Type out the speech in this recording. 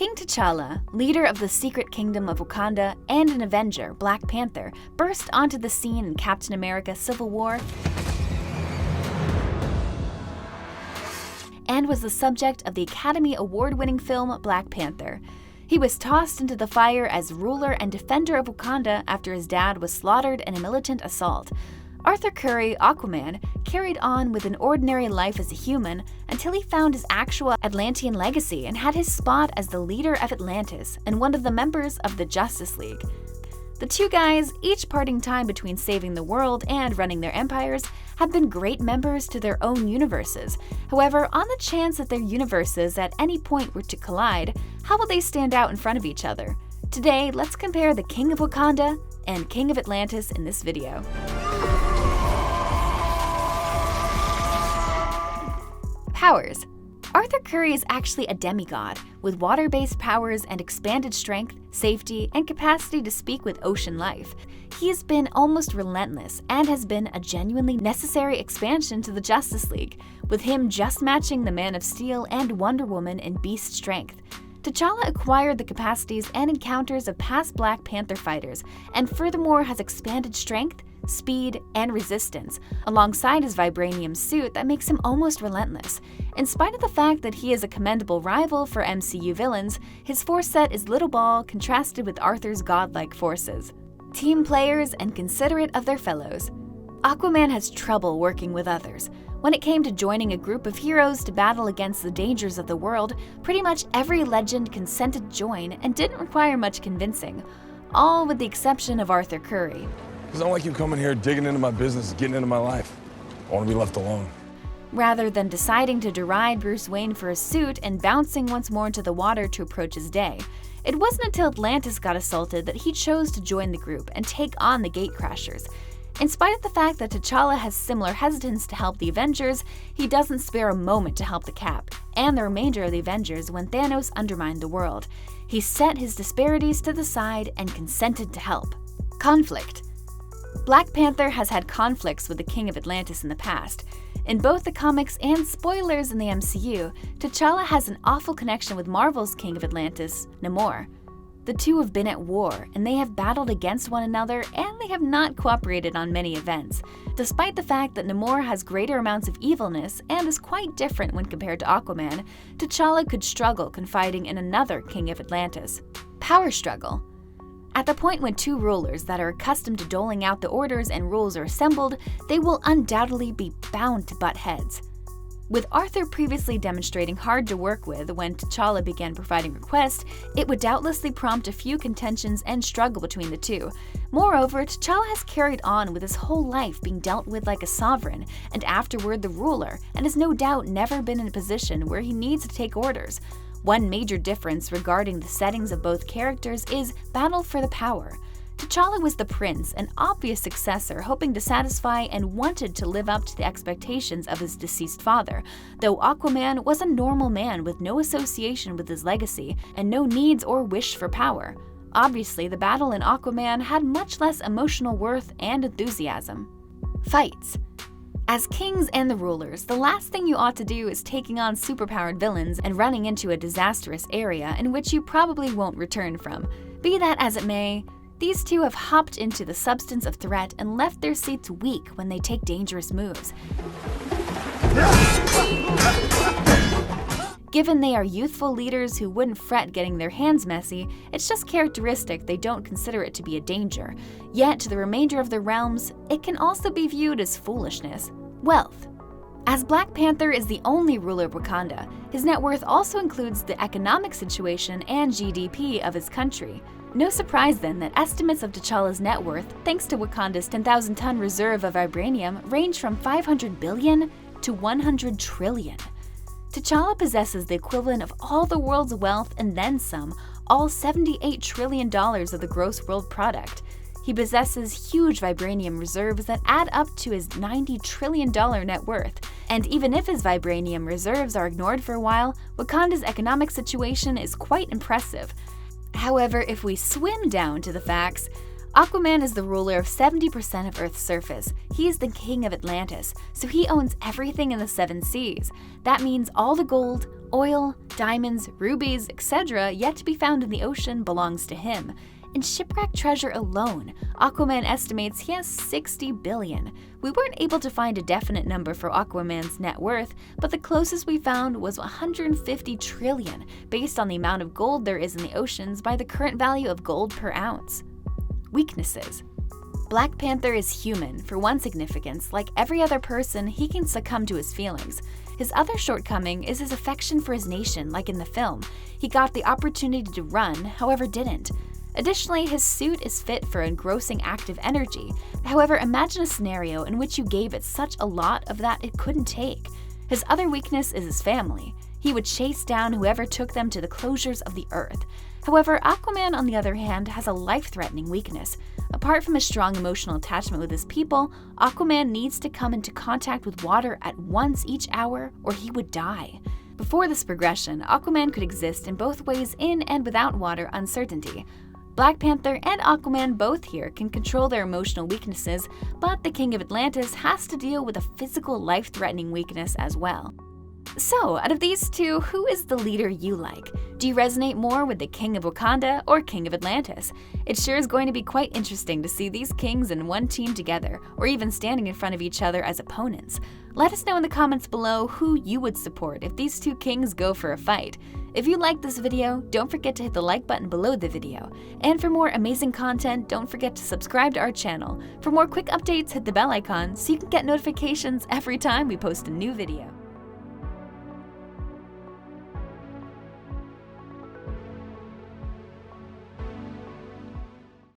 King T'Challa, leader of the secret kingdom of Wakanda and an Avenger, Black Panther, burst onto the scene in Captain America: Civil War and was the subject of the Academy Award-winning film Black Panther. He was tossed into the fire as ruler and defender of Wakanda after his dad was slaughtered in a militant assault. Arthur Curry, Aquaman, carried on with an ordinary life as a human until he found his actual Atlantean legacy and had his spot as the leader of Atlantis and one of the members of the Justice League. The two guys, each parting time between saving the world and running their empires, have been great members to their own universes. However, on the chance that their universes at any point were to collide, how will they stand out in front of each other? Today, let's compare the King of Wakanda and King of Atlantis in this video. Powers. Arthur Curry is actually a demigod, with water-based powers and expanded strength, safety, and capacity to speak with ocean life. He has been almost relentless and has been a genuinely necessary expansion to the Justice League, with him just matching the Man of Steel and Wonder Woman in beast strength. T'Challa acquired the capacities and encounters of past Black Panther fighters, and furthermore has expanded strength, speed, and resistance, alongside his vibranium suit that makes him almost relentless. In spite of the fact that he is a commendable rival for MCU villains, his force set is little ball contrasted with Arthur's godlike forces. Team players and considerate of their fellows. Aquaman has trouble working with others. When it came to joining a group of heroes to battle against the dangers of the world, pretty much every legend consented to join and didn't require much convincing, all with the exception of Arthur Curry. Because I don't like you coming here digging into my business, getting into my life. I want to be left alone. Rather than deciding to deride Bruce Wayne for his suit and bouncing once more into the water to approach his day, it wasn't until Atlantis got assaulted that he chose to join the group and take on the Gatecrashers. In spite of the fact that T'Challa has similar hesitance to help the Avengers, he doesn't spare a moment to help the Cap and the remainder of the Avengers when Thanos undermined the world. He set his disparities to the side and consented to help. Conflict. Black Panther has had conflicts with the King of Atlantis in the past. In both the comics and spoilers in the MCU, T'Challa has an awful connection with Marvel's King of Atlantis, Namor. The two have been at war, and they have battled against one another, and they have not cooperated on many events. Despite the fact that Namor has greater amounts of evilness and is quite different when compared to Aquaman, T'Challa could struggle confiding in another King of Atlantis. Power struggle. At the point when two rulers that are accustomed to doling out the orders and rules are assembled, they will undoubtedly be bound to butt heads. With Arthur previously demonstrating hard to work with when T'Challa began providing requests, it would doubtlessly prompt a few contentions and struggle between the two. Moreover, T'Challa has carried on with his whole life being dealt with like a sovereign, and afterward the ruler, and has no doubt never been in a position where he needs to take orders. One major difference regarding the settings of both characters is battle for the power. T'Challa was the prince, an obvious successor hoping to satisfy and wanted to live up to the expectations of his deceased father, though Aquaman was a normal man with no association with his legacy and no needs or wish for power. Obviously, the battle in Aquaman had much less emotional worth and enthusiasm. Fights. As kings and the rulers, the last thing you ought to do is taking on superpowered villains and running into a disastrous area in which you probably won't return from. Be that as it may, these two have hopped into the substance of threat and left their seats weak when they take dangerous moves. Given they are youthful leaders who wouldn't fret getting their hands messy, it's just characteristic they don't consider it to be a danger. Yet, to the remainder of the realms, it can also be viewed as foolishness. Wealth. As Black Panther is the only ruler of Wakanda, his net worth also includes the economic situation and GDP of his country. No surprise then that estimates of T'Challa's net worth, thanks to Wakanda's 10,000-ton reserve of vibranium, range from 500 billion to 100 trillion. T'Challa possesses the equivalent of all the world's wealth and then some, all $78 trillion of the gross world product. He possesses huge vibranium reserves that add up to his $90 trillion net worth, and even if his vibranium reserves are ignored for a while, Wakanda's economic situation is quite impressive. However, if we swim down to the facts, Aquaman is the ruler of 70% of Earth's surface. He is the king of Atlantis, so he owns everything in the 7 seas. That means all the gold, Oil, diamonds, rubies, etc. yet to be found in the ocean belongs to him. In shipwreck treasure alone, Aquaman estimates he has 60 billion. We weren't able to find a definite number for Aquaman's net worth, but the closest we found was 150 trillion, based on the amount of gold there is in the oceans by the current value of gold per ounce. Weaknesses. Black Panther is human. For one significance, like every other person, he can succumb to his feelings. His other shortcoming is his affection for his nation, like in the film. He got the opportunity to run, however didn't. Additionally, his suit is fit for engrossing active energy. However, imagine a scenario in which you gave it such a lot of that it couldn't take. His other weakness is his family. He would chase down whoever took them to the closures of the earth. However, Aquaman, on the other hand, has a life-threatening weakness. Apart from a strong emotional attachment with his people, Aquaman needs to come into contact with water at once each hour or he would die. Before this progression, Aquaman could exist in both ways in and without water uncertainty. Black Panther and Aquaman both here can control their emotional weaknesses, but the King of Atlantis has to deal with a physical life-threatening weakness as well. So, out of these two, who is the leader you like? Do you resonate more with the King of Wakanda or King of Atlantis? It sure is going to be quite interesting to see these kings in one team together, or even standing in front of each other as opponents. Let us know in the comments below who you would support if these two kings go for a fight. If you liked this video, don't forget to hit the like button below the video. And for more amazing content, don't forget to subscribe to our channel. For more quick updates, hit the bell icon so you can get notifications every time we post a new video.